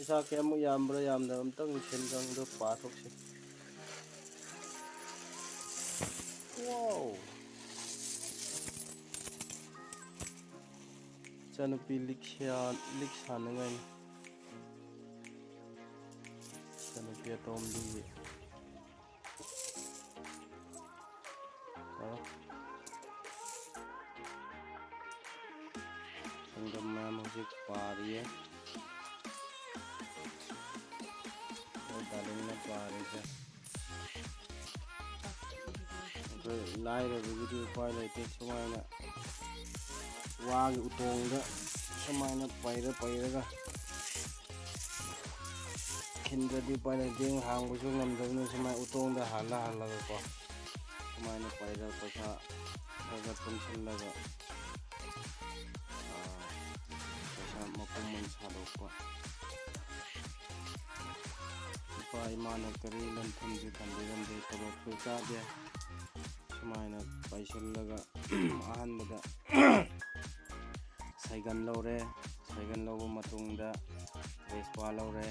पैसा कयामुक याम्ब्रा यामदब अमतंग सेनगंदो पाथोकसे वाव चनुपी लिक सानंगाई चनुपी अतोमदी संगम मैम मुझे पारी है दालिंगना पारी है लाइर वीडियो फाइल लेते सुमाइना वाग उतोंगा सुमाइना पैरगा खिंद्रदी पैर देंग हांगबसु ngамदबनो सुमाइ उतोंदा हालगा को सुमाइना पैरा पैसा पैसा पुनसलगा पैसा मपुमन सादोकपा इपा इमाना करी लंथुमजे थंबेरमदे तबकु चादे सुमाइना पैसलगा अहनबदा साइगन लौरे साइगन लौब मतुंगदा वेस्पा लौरे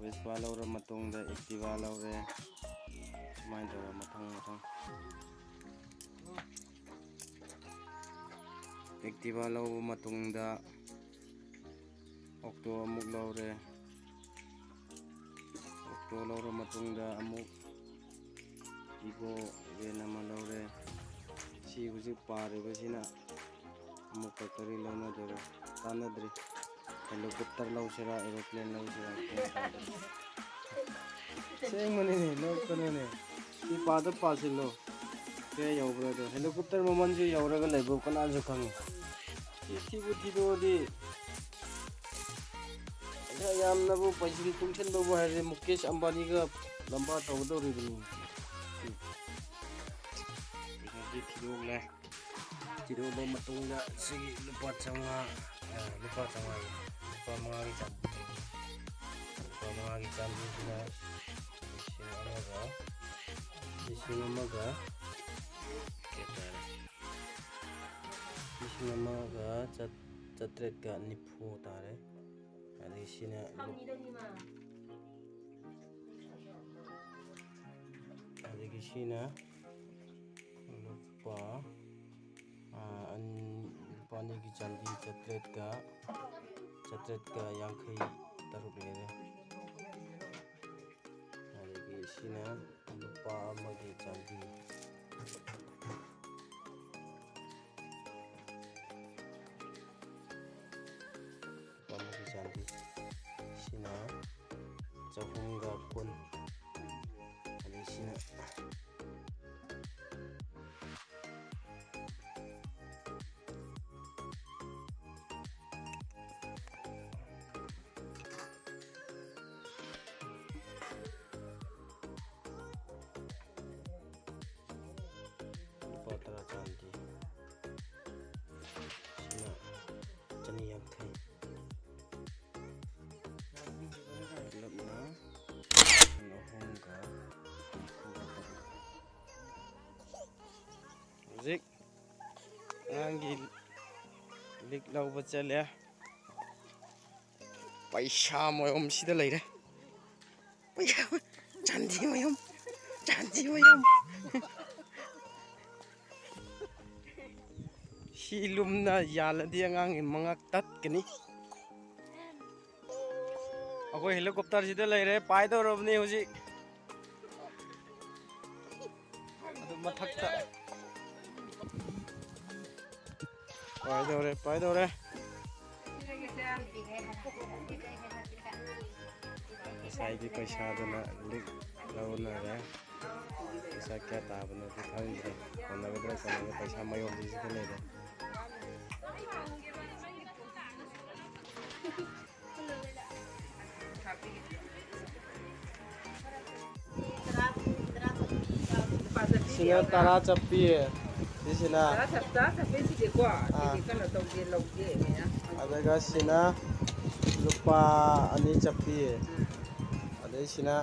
वेस्पा लौर मतुंगदा एक्टिवा लौरे सुमाइन तौर मथंग एक्टिवा लौब मतुंगदा ऑक्टो अमुक लौरे ऑक्टो लौर मतुंगदा अमुक इगो वेन अमा लौरे सी हुजिक पारिबसिना अमुक करी लौनदरे तानद्रि हेलीकॉप्टर लौसिरा एरोप्लेन लौसिरा सेंगमने लोकनने इ पाद पासिलो के यौब्रदो हेलीकॉप्टर ममनजु यौरगा लेबो कनाजु खंग थिबुथिदोदि यामनबु पैसिल तुंगसनबो हारे मुकेश अंबानी का लंबा तौदोरिबनि थिदोगले थिदोबो मतुंगा सिगी लुपा चंगा लुपा मंगागी चांदीना लिसिंग अमगा चत्रेटगा निफु तारे अदिसिना अदिसिना लुपा पानी की चांदी चत्रेटगा यांखई तरुक लेरे अदगी सिना लुपा अमगी चांदी अमगी चांदी सिना चहुंगा कुन अदगी सिना पतरा चांदी सिना चनी यांखई लबना नहोंगा जिक आंगी लिक लौब चले पैसा मयम सिदा लैरे पैसा चांदी मयम हिलुमना यालदी अंगांग मंगक तत्कनी अखो हेलीकॉप्टर सिदा लैरे पाइदोरबनी हुजिक अदु मथक्ता पाइदोरे साइदी पैसा दना लिक लौनरे पैसा क्या ताबनो खंगरे कोनगदरा पैसा मयम दिसिदा लैरे सिना तारा चप्पी है सिना अदगा सिना लुपा अनि चप्पी है अदै सिना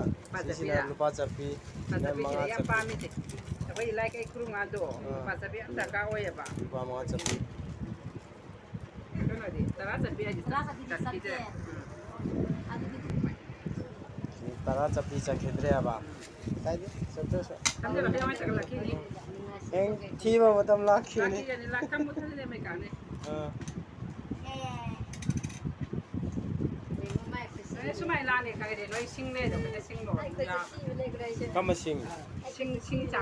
लुपा चप्पी सिना मंगा चप्पी अबै लाइ कै क्रुंगा दो लुपा चप्पी दरका ओयबा लुपा मंगा चप्पी कनदि तारा चप्पी है ꯃꯉꯥ ꯆꯞꯄꯤ ꯆꯠꯈꯤꯗ꯭ꯔꯦꯕ ꯀꯥꯏꯗꯦ ꯆꯠꯇ꯭ꯔꯁꯨ ꯊꯝꯖꯤꯜꯂꯒ ꯀꯩꯗꯧꯉꯩ ꯆꯠꯈꯠꯂꯛꯈꯤꯅꯤ ꯍꯌꯦꯡ ꯊꯤꯕ ꯃꯇꯝ ꯂꯥꯛꯈꯤꯅꯤ ꯂꯥꯛꯈꯤꯒꯅꯤ ꯊꯝꯃꯨ ꯊꯝꯖꯤꯜꯂꯦ ꯃꯩꯀꯥꯅꯤ ꯁꯨꯃꯥꯏꯅ ꯂꯥꯛꯑꯅꯤ ꯈꯪꯗꯦ ꯅꯣꯏ ꯁꯤꯡ ꯂꯩꯗꯣ ꯁꯤꯡꯗꯣ ꯀꯝꯕ ꯁꯤꯡ ꯁꯤꯡ ꯆꯥ